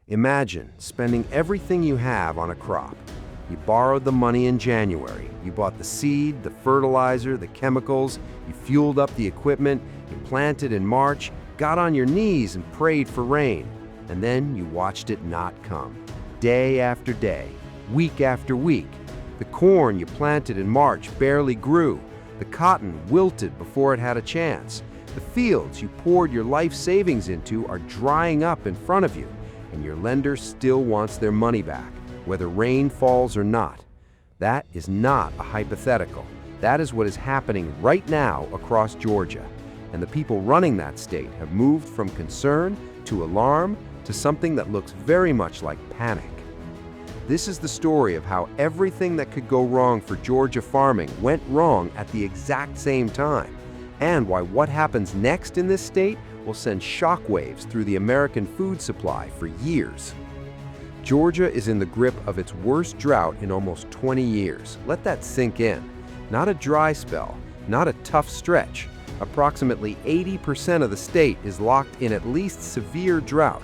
Imagine spending everything you have on a crop. You borrowed the money in January. You bought the seed, the fertilizer, the chemicals. You fueled up the equipment. You planted in March, got on your knees and prayed for rain. And then you watched it not come. Day after day, week after week. The corn you planted in March barely grew. The cotton wilted before it had a chance. The fields you poured your life savings into are drying up in front of you, and your lender still wants their money back, whether rain falls or not. That is not a hypothetical. That is what is happening right now across Georgia. And the people running that state have moved from concern to alarm to something that looks very much like panic. This is the story of how everything that could go wrong for Georgia farming went wrong at the exact same time, and why what happens next in this state will send shockwaves through the American food supply for years. Georgia is in the grip of its worst drought in almost 20 years. Let that sink in. Not a dry spell, not a tough stretch. Approximately 80% of the state is locked in at least severe drought.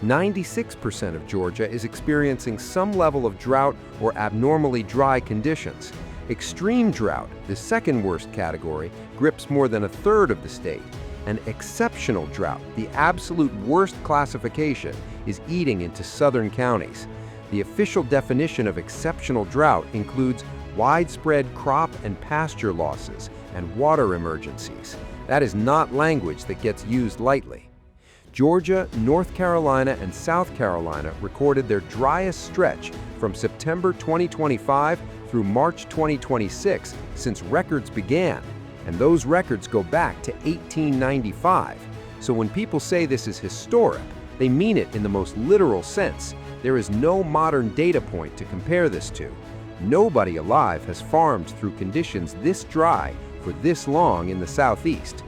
96% of Georgia is experiencing some level of drought or abnormally dry conditions. Extreme drought, the second worst category, grips more than a third of the state. And exceptional drought, the absolute worst classification, is eating into southern counties. The official definition of exceptional drought includes widespread crop and pasture losses and water emergencies. That is not language that gets used lightly. Georgia, North Carolina, and South Carolina recorded their driest stretch from September 2025 through March 2026 since records began, and those records go back to 1895. So when people say this is historic, they mean it in the most literal sense. There is no modern data point to compare this to. Nobody alive has farmed through conditions this dry for this long in the Southeast.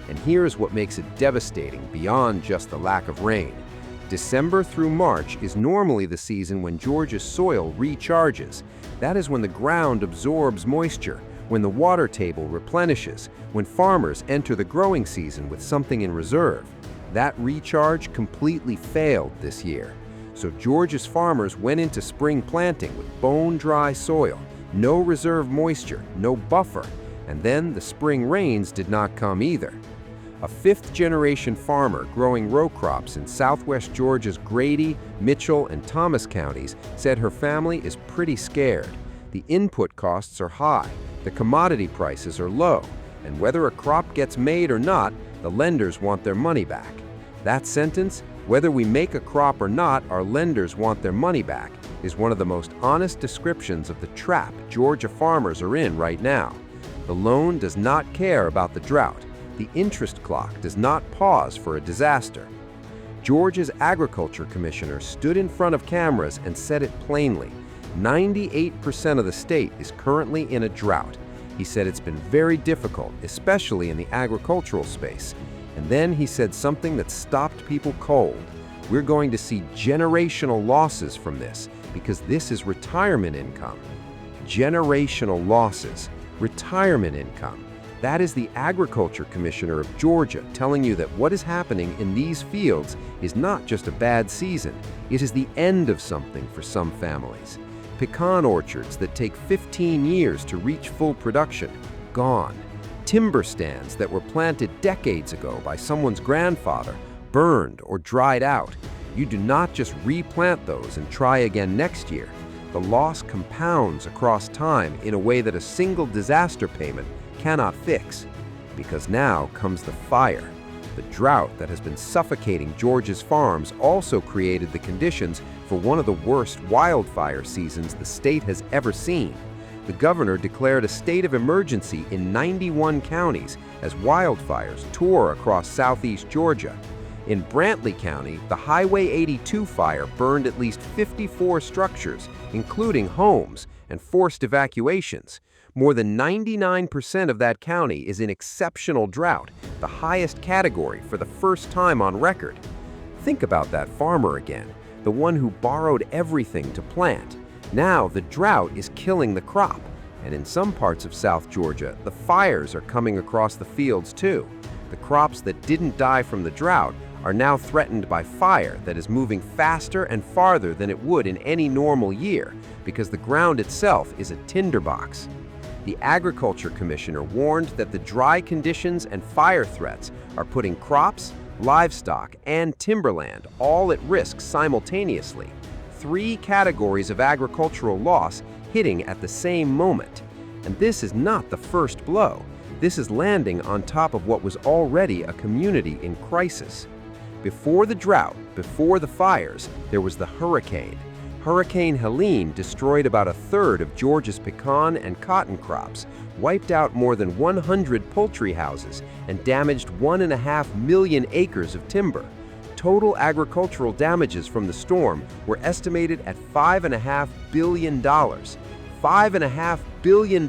And here's what makes it devastating beyond just the lack of rain. December through March is normally the season when Georgia's soil recharges. That is when the ground absorbs moisture, when the water table replenishes, when farmers enter the growing season with something in reserve. That recharge completely failed this year. So Georgia's farmers went into spring planting with bone-dry soil, no reserve moisture, no buffer, and then the spring rains did not come either. A fifth-generation farmer growing row crops in southwest Georgia's Grady, Mitchell, and Thomas counties said her family is pretty scared. The input costs are high, the commodity prices are low, and whether a crop gets made or not, the lenders want their money back. That sentence, "Whether we make a crop or not, our lenders want their money back," is one of the most honest descriptions of the trap Georgia farmers are in right now. The loan does not care about the drought. The interest clock does not pause for a disaster. Georgia's agriculture commissioner stood in front of cameras and said it plainly. 98% of the state is currently in a drought. He said it's been very difficult, especially in the agricultural space. And then he said something that stopped people cold. We're going to see generational losses from this because this is retirement income. Generational losses, retirement income. That is the agriculture commissioner of Georgia telling you that what is happening in these fields is not just a bad season, it is the end of something for some families. Pecan orchards that take 15 years to reach full production, gone. Timber stands that were planted decades ago by someone's grandfather, burned or dried out. You do not just replant those and try again next year. The loss compounds across time in a way that a single disaster payment cannot fix. Because now comes the fire. The drought that has been suffocating Georgia's farms also created the conditions for one of the worst wildfire seasons the state has ever seen. The governor declared a state of emergency in 91 counties as wildfires tore across southeast Georgia. In Brantley County, the Highway 82 fire burned at least 54 structures, including homes, and forced evacuations. More than 99% of that county is in exceptional drought, the highest category for the first time on record. Think about that farmer again, the one who borrowed everything to plant. Now the drought is killing the crop, and in some parts of South Georgia, the fires are coming across the fields too. The crops that didn't die from the drought are now threatened by fire that is moving faster and farther than it would in any normal year because the ground itself is a tinderbox. The Agriculture Commissioner warned that the dry conditions and fire threats are putting crops, livestock, and timberland all at risk simultaneously. 3 categories of agricultural loss hitting at the same moment. And this is not the first blow. This is landing on top of what was already a community in crisis. Before the drought, before the fires, there was the hurricane. Hurricane Helene destroyed about 1/3 of Georgia's pecan and cotton crops, wiped out more than 100 poultry houses, and damaged 1.5 million acres of timber. Total agricultural damages from the storm were estimated at $5.5 billion. $5.5 billion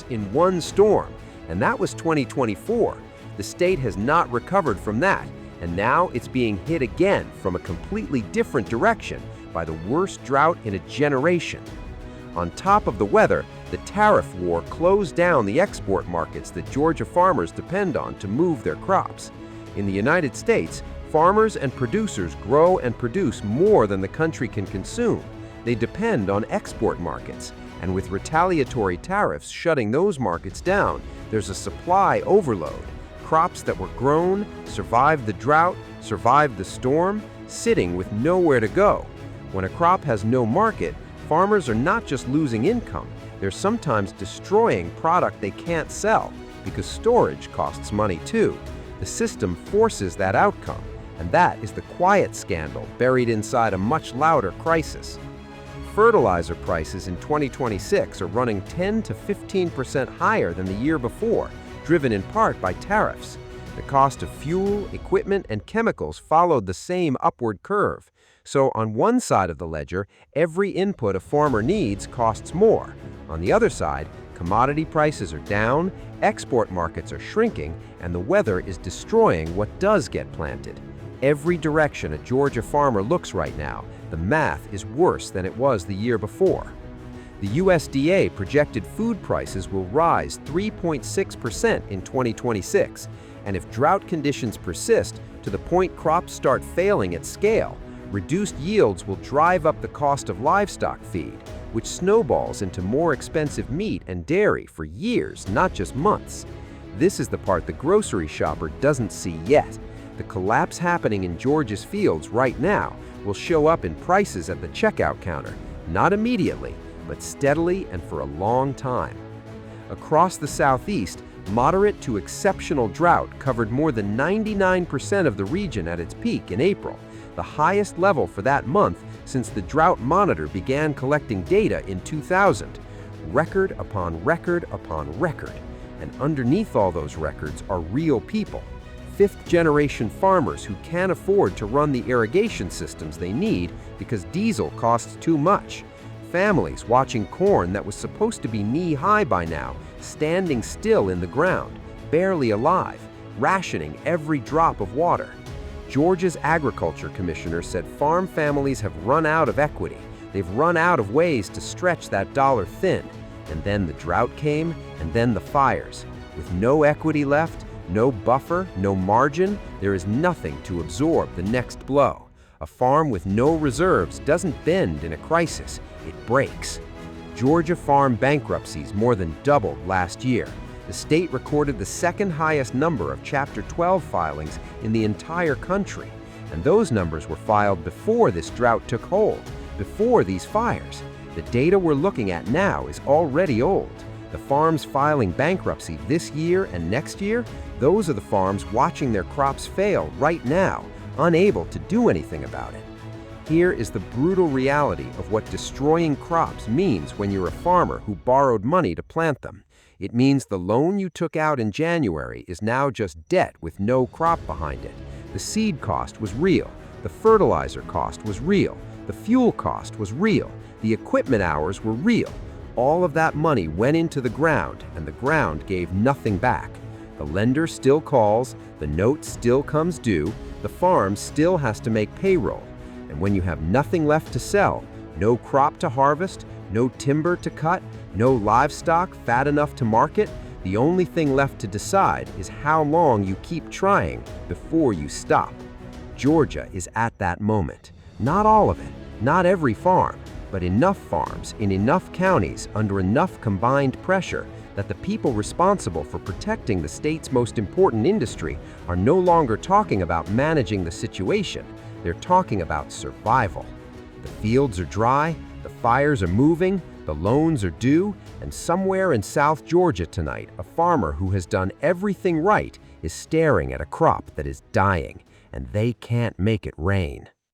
in one storm, and that was 2024. The state has not recovered from that, and now it's being hit again from a completely different direction by the worst drought in a generation. On top of the weather, the tariff war closed down the export markets that Georgia farmers depend on to move their crops. In the United States, farmers and producers grow and produce more than the country can consume. They depend on export markets, and with retaliatory tariffs shutting those markets down, there's a supply overload. Crops that were grown, survived the drought, survived the storm, sitting with nowhere to go. When a crop has no market, farmers are not just losing income, they're sometimes destroying product they can't sell because storage costs money too. The system forces that outcome, and that is the quiet scandal buried inside a much louder crisis. Fertilizer prices in 2026 are running 10 to 15% higher than the year before, driven in part by tariffs. The cost of fuel, equipment, and chemicals followed the same upward curve. So on one side of the ledger, every input a farmer needs costs more. On the other side, commodity prices are down, export markets are shrinking, and the weather is destroying what does get planted. Every direction a Georgia farmer looks right now, the math is worse than it was the year before. The USDA projected food prices will rise 3.6% in 2026, and if drought conditions persist to the point crops start failing at scale, reduced yields will drive up the cost of livestock feed, which snowballs into more expensive meat and dairy for years, not just months. This is the part the grocery shopper doesn't see yet. The collapse happening in Georgia's fields right now will show up in prices at the checkout counter, not immediately, but steadily and for a long time. Across the Southeast, moderate to exceptional drought covered more than 99% of the region at its peak in April, the highest level for that month since the Drought Monitor began collecting data in 2000. Record upon record upon record. And underneath all those records are real people. Fifth-generation farmers who can't afford to run the irrigation systems they need because diesel costs too much. Families watching corn that was supposed to be knee-high by now, standing still in the ground, barely alive, rationing every drop of water. Georgia's Agriculture Commissioner said farm families have run out of equity. They've run out of ways to stretch that dollar thin. And then the drought came, and then the fires. With no equity left, no buffer, no margin, there is nothing to absorb the next blow. A farm with no reserves doesn't bend in a crisis, it breaks. Georgia farm bankruptcies more than doubled last year. The state recorded the second highest number of Chapter 12 filings in the entire country, and those numbers were filed before this drought took hold, before these fires. The data we're looking at now is already old. The farms filing bankruptcy this year and next year, those are the farms watching their crops fail right now, unable to do anything about it. Here is the brutal reality of what destroying crops means when you're a farmer who borrowed money to plant them. It means the loan you took out in January is now just debt with no crop behind it. The seed cost was real, the fertilizer cost was real, the fuel cost was real, the equipment hours were real. All of that money went into the ground, and the ground gave nothing back. The lender still calls, the note still comes due, the farm still has to make payroll. And when you have nothing left to sell, no crop to harvest, no timber to cut, no livestock fat enough to market, the only thing left to decide is how long you keep trying before you stop. Georgia is at that moment. Not all of it, not every farm, but enough farms in enough counties under enough combined pressure that the people responsible for protecting the state's most important industry are no longer talking about managing the situation. They're talking about survival. The fields are dry, the fires are moving, the loans are due, and somewhere in South Georgia tonight, a farmer who has done everything right is staring at a crop that is dying, and they can't make it rain.